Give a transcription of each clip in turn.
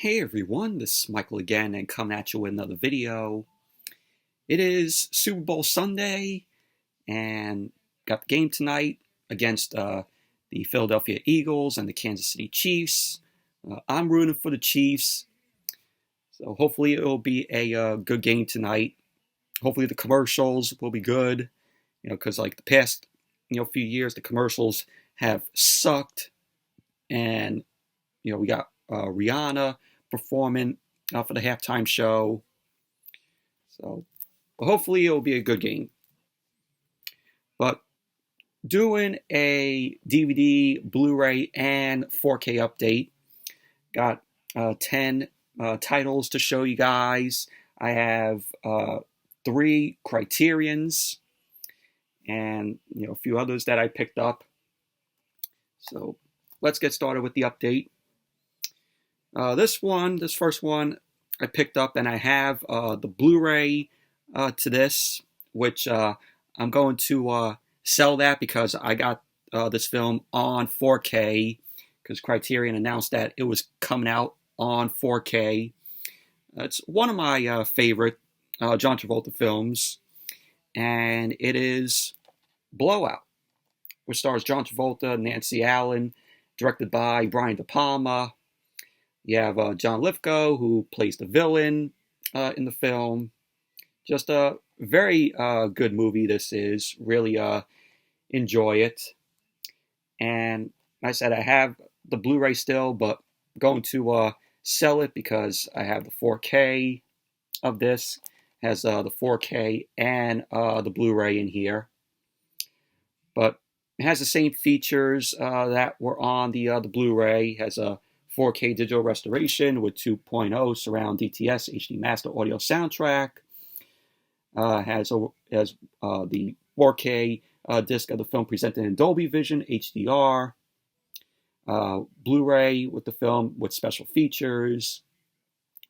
Hey everyone, this is Michael again and coming at you with another video. It is Super Bowl Sunday and got the game tonight against the Philadelphia Eagles and the Kansas City Chiefs. I'm rooting for the Chiefs, so hopefully it will be a good game tonight. Hopefully the commercials will be good, because like the past few years the commercials have sucked, and we got Rihanna performing for the halftime show. So hopefully it'll be a good game. But doing a DVD, Blu-ray, and 4K update. Got 10 titles to show you guys. I have 3 Criterions and a few others that I picked up. So let's get started with the update. This first one I picked up, and I have the Blu-ray to this, which I'm going to sell that because I got this film on 4K because Criterion announced that it was coming out on 4K. It's one of my favorite John Travolta films, and it is Blowout, which stars John Travolta, Nancy Allen, directed by Brian De Palma. You have John Lithgow, who plays the villain in the film. Just a very good movie this is. Really enjoy it. And like I said, I have the Blu-ray still, but I'm going to sell it because I have the 4K of this. It has the 4K and the Blu-ray in here. But it has the same features that were on the Blu-ray. It has a 4K digital restoration with 2.0 surround DTS HD master audio soundtrack. Has the 4K disc of the film presented in Dolby Vision HDR. Blu-ray with the film with special features.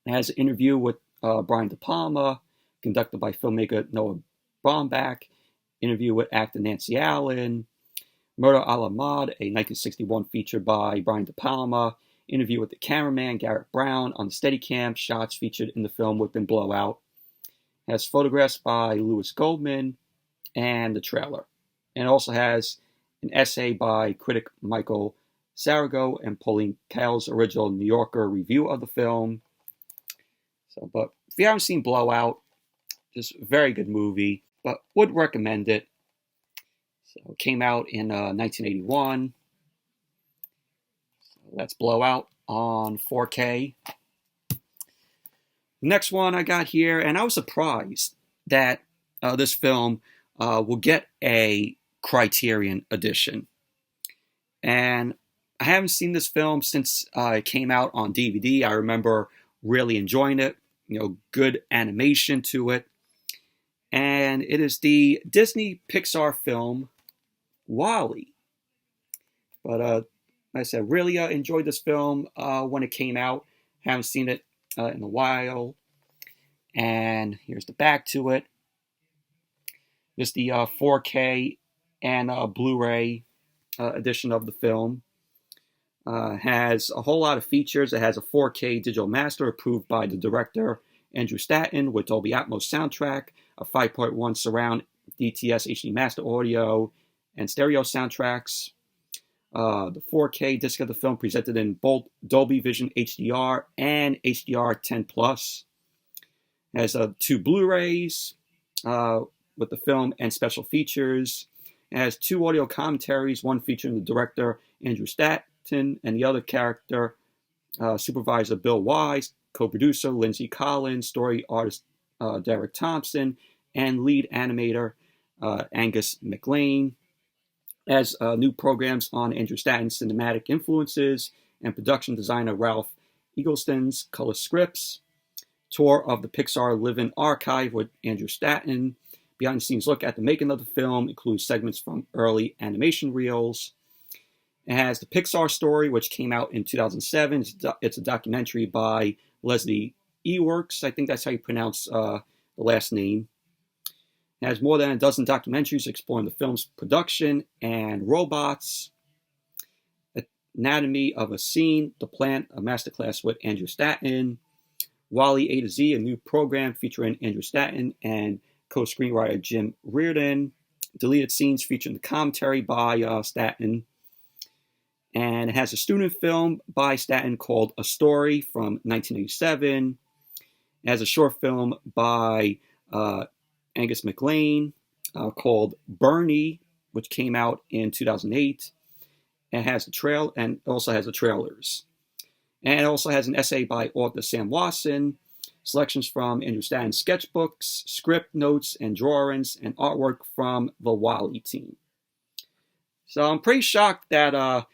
It has an interview with Brian De Palma, conducted by filmmaker Noah Baumbach. Interview with actor Nancy Allen. Murder a la Mode, a 1961 feature by Brian De Palma. Interview with the cameraman Garrett Brown on the Steadicam. Shots featured in the film within Blowout. Has photographs by Lewis Goldman and the trailer. And it also has an essay by critic Michael Sarago and Pauline Kael's original New Yorker review of the film. But if you haven't seen Blowout, just a very good movie, but would recommend it. So it came out in 1981. That's Blowout on 4K. The next one I got here, and I was surprised that this film will get a Criterion edition. And I haven't seen this film since it came out on DVD. I remember really enjoying it. Good animation to it. And it is the Disney Pixar film WALL-E. But like I said, really enjoyed this film when it came out. Haven't seen it in a while. And here's the back to it. This is the 4K and Blu-ray edition of the film. Has a whole lot of features. It has a 4K digital master approved by the director Andrew Stanton with Dolby Atmos soundtrack, a 5.1 surround DTS HD master audio, and stereo soundtracks. The 4K disc of the film presented in both Dolby Vision HDR and HDR 10 Plus. Has 2 Blu-rays with the film and special features. It has 2 audio commentaries, one featuring the director Andrew Stanton and the other character supervisor Bill Wise, co-producer Lindsay Collins, story artist Derek Thompson, and lead animator Angus McLean. As new programs on Andrew Stanton's cinematic influences and production designer Ralph Eggleston's color scripts. Tour of the Pixar Live-In Archive with Andrew Stanton. Behind-the-scenes look at the making of the film includes segments from early animation reels. It has the Pixar Story, which came out in 2007. It's a documentary by Leslie Ewerks. I think that's how you pronounce the last name. It has more than a dozen documentaries exploring the film's production and robots. Anatomy of a Scene, The Plant, a masterclass with Andrew Stanton. Wall-E A to Z, a new program featuring Andrew Stanton and co-screenwriter Jim Reardon. Deleted scenes featuring the commentary by Stanton. And it has a student film by Stanton called A Story from 1987. It has a short film by Angus MacLane called Bernie, which came out in 2008. It has the trail and also has the trailers. And it also has an essay by author Sam Wasson, selections from Andrew Stanton's sketchbooks, script notes and drawings, and artwork from the Wall-E team. So I'm pretty shocked that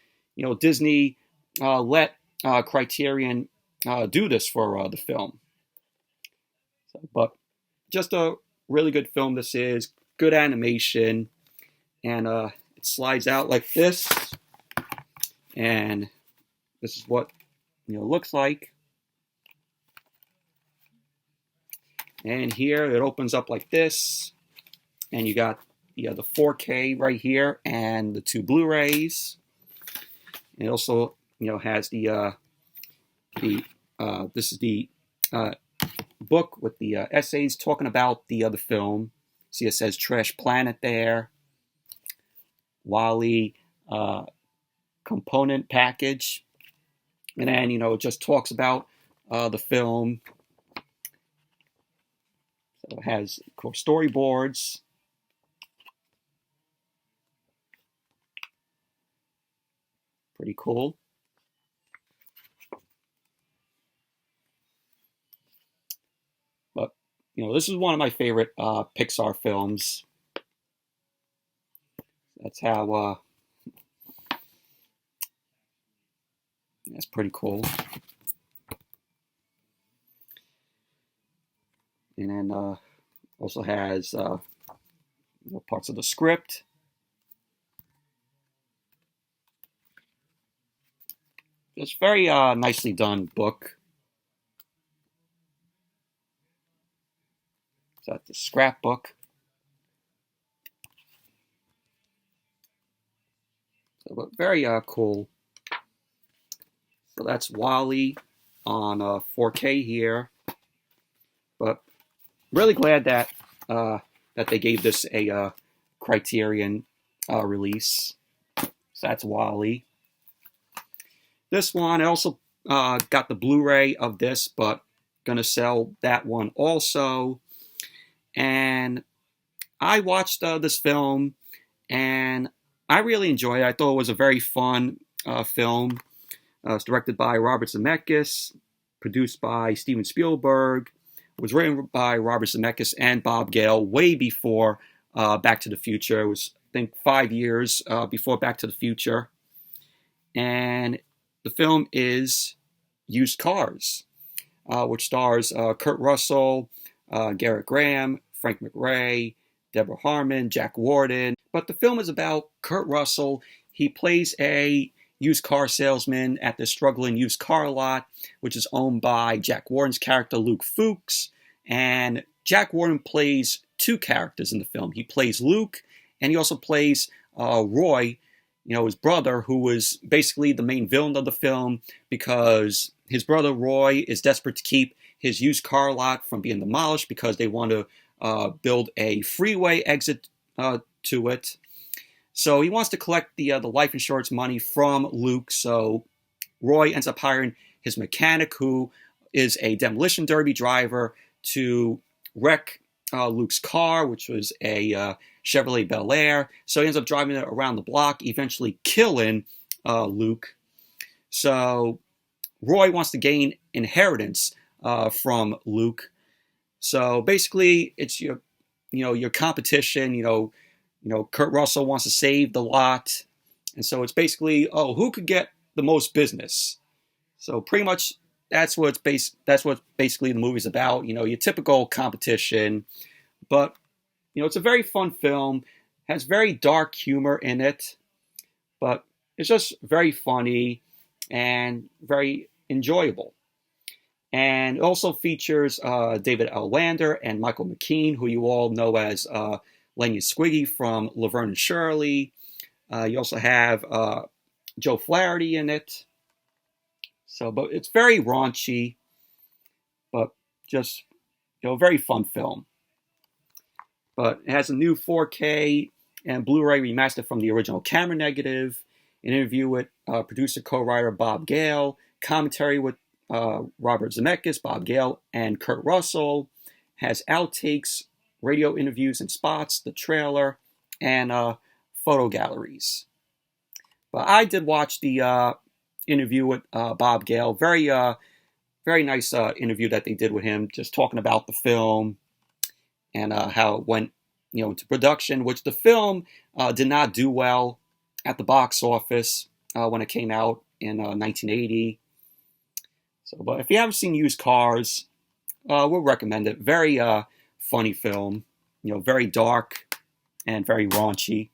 Disney let Criterion do this for the film. But just a really good film this is. Good animation. And it slides out like this. And this is what it looks like. And here it opens up like this. And you got the 4K right here and the 2 Blu-rays. It also has the this is the book with the essays talking about the other film. See, it says Trash Planet there. Wall-E component package. And then, it just talks about the film. So it has, of course, storyboards. Pretty cool. But, this is one of my favorite Pixar films. That's how, that's pretty cool. And then also has parts of the script. It's very nicely done book. So that's the scrapbook. So, but very cool. So that's Wall-E on 4K here. But really glad that that they gave this a Criterion release. So that's Wall-E. This one, I also got the Blu-ray of this, but gonna sell that one also. And I watched this film, and I really enjoyed it. I thought it was a very fun film. It's directed by Robert Zemeckis, produced by Steven Spielberg. It was written by Robert Zemeckis and Bob Gale way before Back to the Future. It was, I think, 5 years before Back to the Future. And the film is Used Cars, which stars Kurt Russell, Garrett Graham, Frank McRae, Deborah Harmon, Jack Warden. But the film is about Kurt Russell. He plays a used car salesman at the struggling used car lot, which is owned by Jack Warden's character, Luke Fuchs. And Jack Warden plays 2 characters in the film. He plays Luke, and he also plays Roy, his brother, who was basically the main villain of the film because his brother Roy is desperate to keep his used car lot from being demolished because they want to build a freeway exit to it. So he wants to collect the life insurance money from Luke. So Roy ends up hiring his mechanic, who is a demolition derby driver, to wreck Luke's car, which was a Chevrolet Bel Air. So he ends up driving it around the block, eventually killing Luke. So Roy wants to gain inheritance from Luke. So basically, it's your competition. Kurt Russell wants to save the lot, and so it's basically, who could get the most business. So pretty much that's what basically the movie's about. Your typical competition, but it's a very fun film. Has very dark humor in it, but it's just very funny and very enjoyable. And it also features David L. Lander and Michael McKean, who you all know as Lenny Squiggy from Laverne and Shirley. You also have Joe Flaherty in it. So, but it's very raunchy, but just, very fun film. But it has a new 4K and Blu-ray remastered from the original camera negative, an interview with producer co-writer Bob Gale, commentary with Robert Zemeckis, Bob Gale, and Kurt Russell, has outtakes, radio interviews and spots, the trailer, and photo galleries. But I did watch the interview with Bob Gale. Very nice interview that they did with him, just talking about the film and how it went, into production, which the film did not do well at the box office when it came out in 1980. So, but if you haven't seen Used Cars, we'll recommend it. Very funny film, very dark and very raunchy.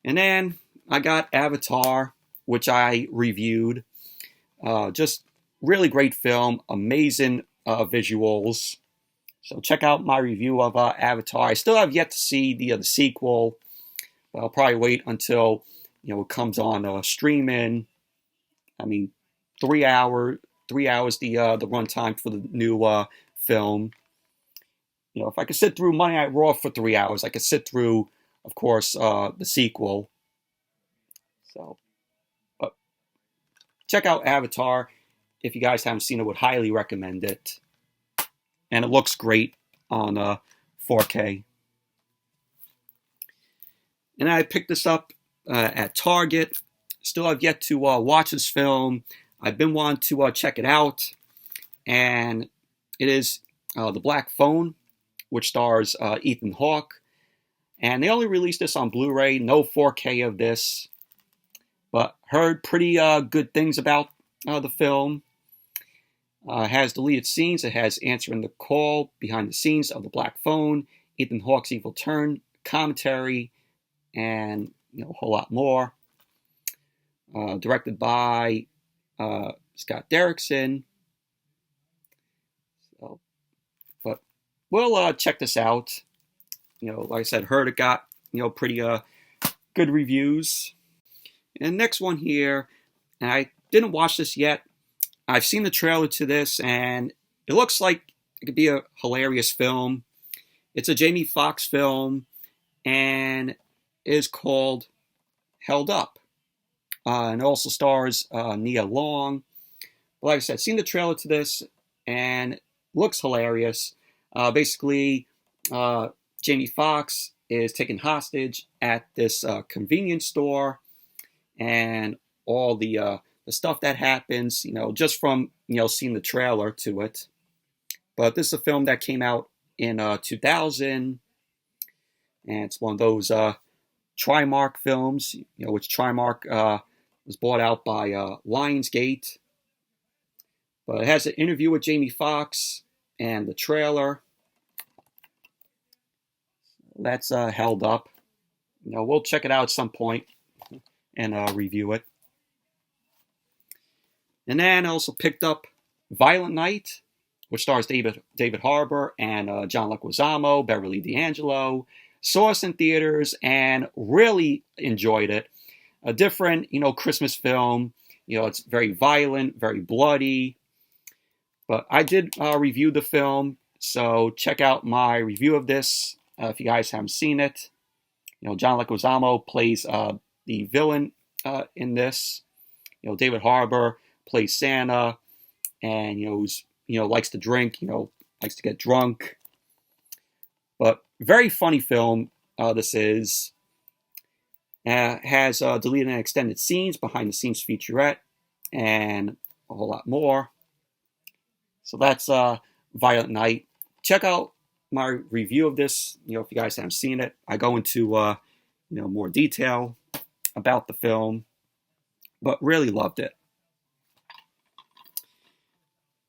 And then I got Avatar, which I reviewed. Just really great film, amazing visuals. So check out my review of Avatar. I still have yet to see the sequel. But I'll probably wait until it comes on streaming. I mean, 3 hours the runtime for the new film. If I could sit through Monday Night Raw for 3 hours, I could sit through, of course, the sequel. So, but check out Avatar. If you guys haven't seen it, would highly recommend it. And it looks great on 4K. And I picked this up at Target. Still have yet to watch this film. I've been wanting to check it out. And it is The Black Phone, which stars Ethan Hawke. And they only released this on Blu-ray, no 4K of this. But heard pretty good things about the film. Has deleted scenes. It has answering the call, behind the scenes of The Black Phone, Ethan Hawke's evil turn, commentary, and a whole lot more. Directed by Scott Derrickson. So, but we'll check this out. Like I said, heard it got pretty good reviews. And next one here, and I didn't watch this yet. I've seen the trailer to this, and it looks like it could be a hilarious film. It's a Jamie Foxx film, and it is called Held Up. And it also stars Nia Long. But like I said, seen the trailer to this, and it looks hilarious. Basically, Jamie Foxx is taken hostage at this convenience store, and all the stuff that happens, just from, seeing the trailer to it. But this is a film that came out in 2000, and it's one of those Trimark films, which Trimark was bought out by Lionsgate. But it has an interview with Jamie Foxx and the trailer. That's Held Up. We'll check it out at some point and review it. And then I also picked up Violent Night, which stars David Harbour and John Leguizamo, Beverly D'Angelo. Saw us in theaters and really enjoyed it. A different, Christmas film. It's very violent, very bloody. But I did review the film, so check out my review of this if you guys haven't seen it. John Leguizamo plays the villain in this. David Harbour plays Santa, and who's likes to drink, likes to get drunk. But very funny film. This is has deleted and extended scenes, behind the scenes featurette, and a whole lot more. So that's Violent Night. Check out my review of this. If you guys haven't seen it, I go into more detail about the film, but really loved it.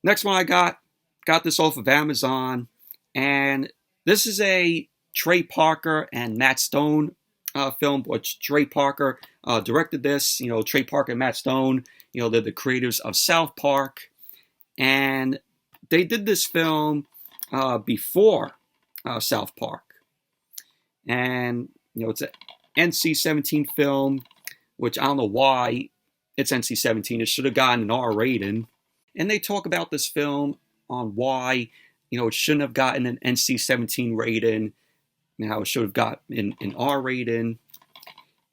Next one I got this off of Amazon, and this is a Trey Parker and Matt Stone film, which Trey Parker directed this. Trey Parker and Matt Stone, they're the creators of South Park, and they did this film before South Park. And, it's an NC-17 film. which I don't know why it's NC-17. It should have gotten an R rating. And they talk about this film on why, it shouldn't have gotten an NC-17 rating, how it should have gotten an R rating.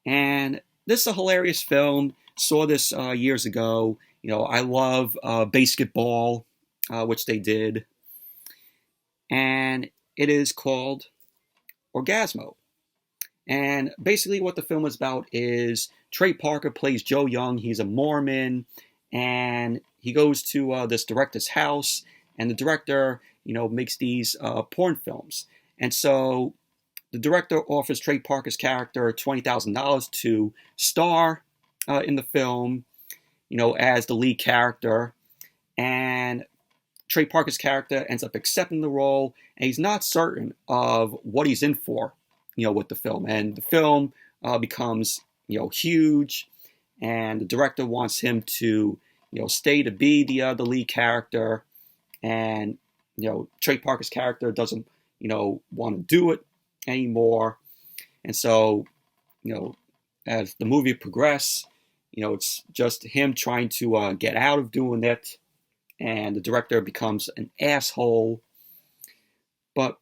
And this is a hilarious film. Saw this years ago. I love basketball, which they did. And it is called Orgazmo. And basically what the film is about is Trey Parker plays Joe Young. He's a Mormon, and he goes to this director's house, and the director, makes these porn films. And so the director offers Trey Parker's character $20,000 to star in the film, as the lead character. And Trey Parker's character ends up accepting the role, and he's not certain of what he's in for, with the film. And the film becomes, huge, and the director wants him to, stay to be the lead character. And, Trey Parker's character doesn't, want to do it anymore. And so, as the movie progresses, it's just him trying to get out of doing it. And the director becomes an asshole. But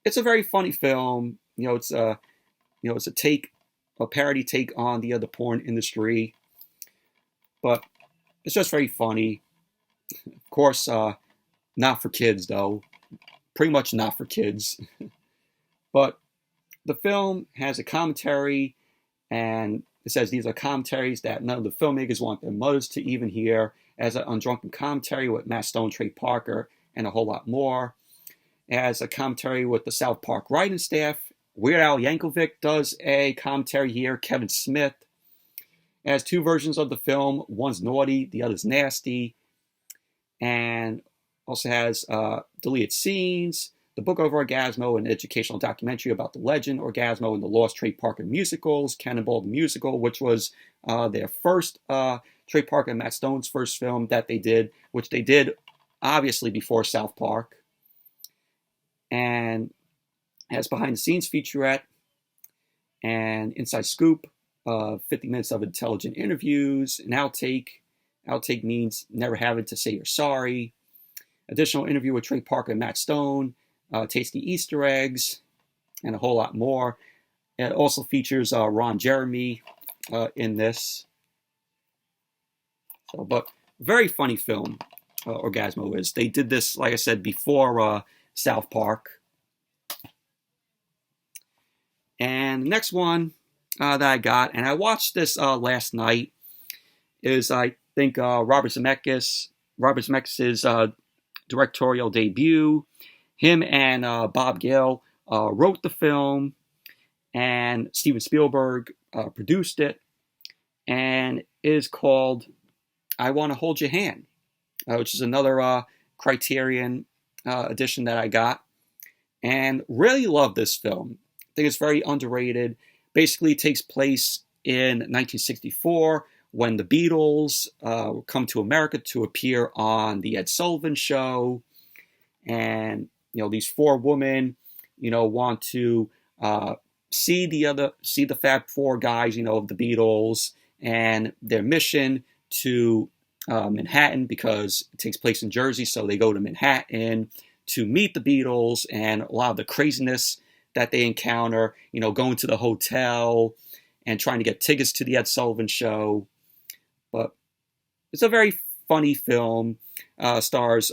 it's a very funny film. It's a parody take on the porn industry. But it's just very funny. Of course, not for kids though. Pretty much not for kids. But the film has a commentary, and it says these are commentaries that none of the filmmakers want their mothers to even hear, as an undrunken commentary with Matt Stone, Trey Parker, and a whole lot more. As a commentary with the South Park writing staff. Weird Al Yankovic does a commentary here. Kevin Smith. It has two versions of the film. One's naughty, the other's nasty. And also has deleted scenes, the book of Orgazmo, an educational documentary about the legend Orgazmo and the lost Trey Parker musicals, Cannonball the Musical, which was their first, Trey Parker and Matt Stone's first film that they did, which they did obviously before South Park. And has behind the scenes featurette and inside scoop, 50 minutes of intelligent interviews, an outtake. Outtake means never having to say you're sorry. Additional interview with Trey Parker and Matt Stone, tasty Easter eggs, and a whole lot more. It also features Ron Jeremy in this. So, but very funny film, Orgazmo is. They did this, like I said, before South Park. And the next one that I got, and I watched this last night, is I think Robert Zemeckis' directorial debut. Him and Bob Gale wrote the film, and Steven Spielberg produced it, and it is called I Want to Hold Your Hand, which is another Criterion edition that I got, and really love this film. I think it's very underrated. Basically, it takes place in 1964 when the Beatles come to America to appear on the Ed Sullivan Show, and these four women, want to see the Fab Four guys, of the Beatles, and their mission to Manhattan, because it takes place in Jersey, so they go to Manhattan to meet the Beatles, and a lot of the craziness that they encounter, going to the hotel and trying to get tickets to the Ed Sullivan Show. But it's a very funny film. Stars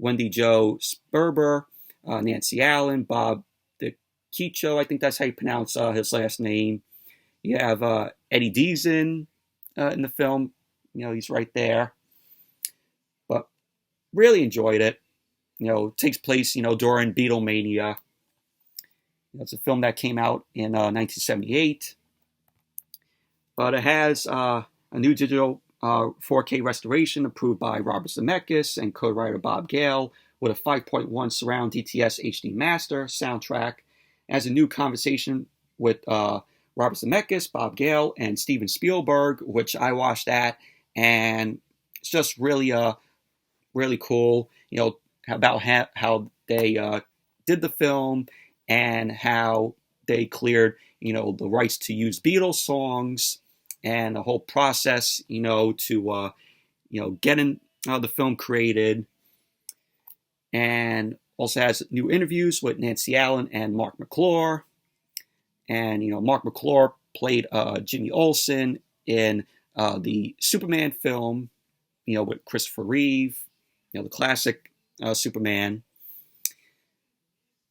Wendy Jo Sperber, Nancy Allen, Bob DeCiccio, I think that's how you pronounce his last name. You have Eddie Deezen in the film. He's right there. But really enjoyed it. It takes place, during Beatlemania. It's a film that came out in 1978. But it has a new digital 4K restoration approved by Robert Zemeckis and co-writer Bob Gale, with a 5.1 surround DTS HD master soundtrack. It has a new conversation with Robert Zemeckis, Bob Gale, and Steven Spielberg, which I watched that, and it's just really really cool, about how they did the film, and how they cleared, the rights to use Beatles songs and the whole process, to getting the film created, and also has new interviews with Nancy Allen and Mark McClure. And Mark McClure played Jimmy Olsen in the Superman film, with Christopher Reeve, the classic Superman.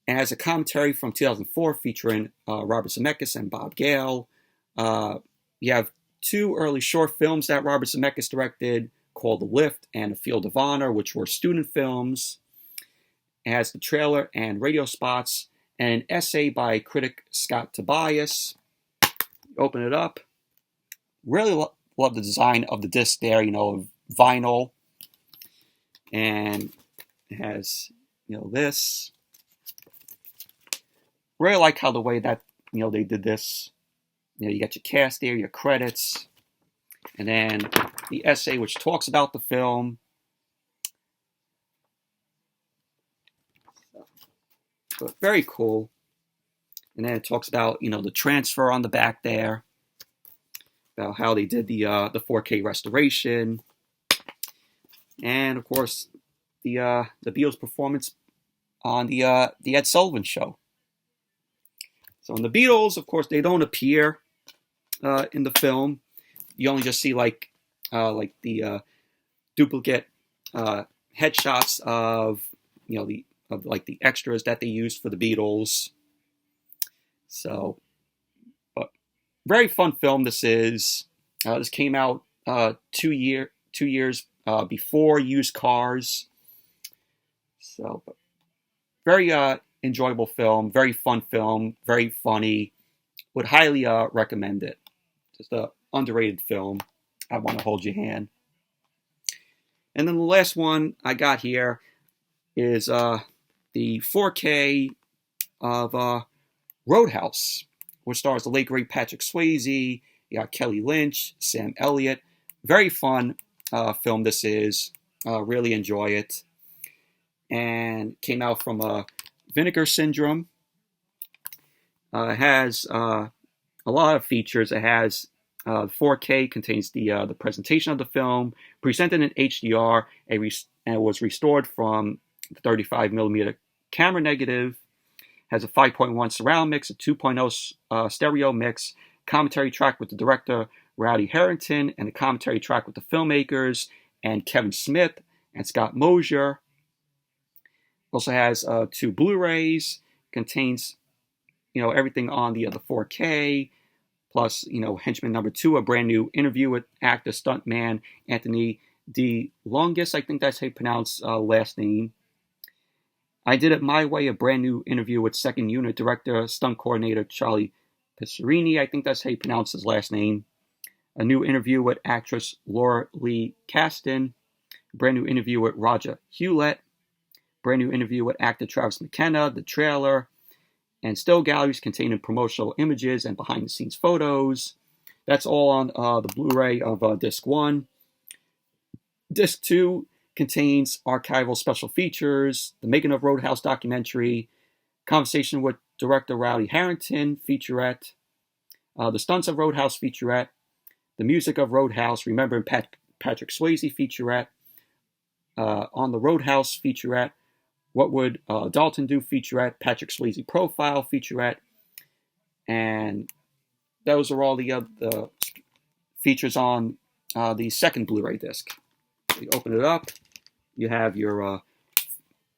And has a commentary from 2004 featuring Robert Zemeckis and Bob Gale. You have two early short films that Robert Zemeckis directed called The Lift and The Field of Honor, which were student films. It has the trailer and radio spots and an essay by critic Scott Tobias. Open it up. Really love the design of the disc there, vinyl. And it has, this. Really like how the way that, they did this. You got your cast there, your credits, and then the essay which talks about the film. So very cool. And then it talks about, the transfer on the back there, about how they did the 4K restoration, and of course the Beatles' performance on the Ed Sullivan Show. So in the Beatles, of course, they don't appear in the film. You only just see like the duplicate headshots of the extras that they used for the Beatles. So, but very fun film this is. This came out 2 years before Used Cars. So, very enjoyable film, very fun film, very funny. Would highly recommend it. Just an underrated film. I Want to Hold Your Hand. And then the last one I got here is the 4K of Roadhouse, which stars the late great Patrick Swayze. You got Kelly Lynch, Sam Elliott. Very fun film this is. Really enjoy it. And came out from Vinegar Syndrome. It has a lot of features. It has 4K, contains the presentation of the film, presented in HDR, and it was restored from the 35mm camera negative. Has a 5.1 surround mix, a 2.0 stereo mix, commentary track with the director Rowdy Harrington, and a commentary track with the filmmakers and Kevin Smith and Scott Mosier. Also has 2 Blu-rays, contains everything on the 4K, plus Henchman number 2, a brand new interview with actor stuntman Anthony DeLongis. I think that's how you pronounce last name. I Did It My Way, a brand new interview with second unit director, stunt coordinator Charlie Pissarini. I think that's how you pronounce his last name. A new interview with actress Laura Lee Kasdan. A brand new interview with Roger Hewlett. Brand new interview with actor Travis McKenna. The trailer. And still galleries containing promotional images and behind-the-scenes photos. That's all on the Blu-ray of Disc 1. Disc 2 contains archival special features, the Making of Roadhouse documentary, conversation with director Rowdy Harrington featurette, the Stunts of Roadhouse featurette, the Music of Roadhouse, Remembering Patrick Swayze featurette, On the Roadhouse featurette, What Would Dalton Do featurette, Patrick Swayze Profile featurette, and those are all the features on the second Blu-ray disc. You open it up, you have your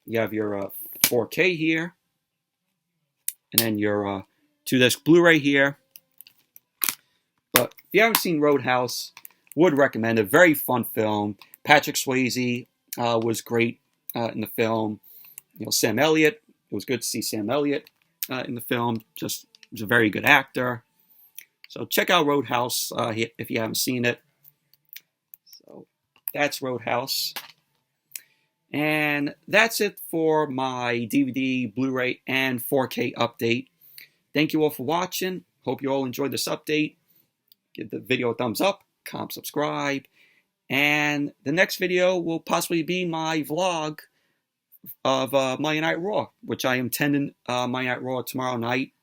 4K here, and then your 2-disc Blu-ray here. But if you haven't seen Roadhouse, would recommend it. Very fun film. Patrick Swayze was great in the film. Sam Elliott. It was good to see Sam Elliott in the film. Just was a very good actor. So check out Roadhouse if you haven't seen it. So that's Roadhouse. And that's it for my DVD, Blu-ray, and 4K update. Thank you all for watching. Hope you all enjoyed this update. Give the video a thumbs up, comment, subscribe. And the next video will possibly be my vlog of Monday Night Raw, which I am attending Monday Night Raw tomorrow night.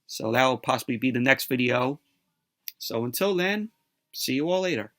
So that will possibly be the next video. So until then, see you all later.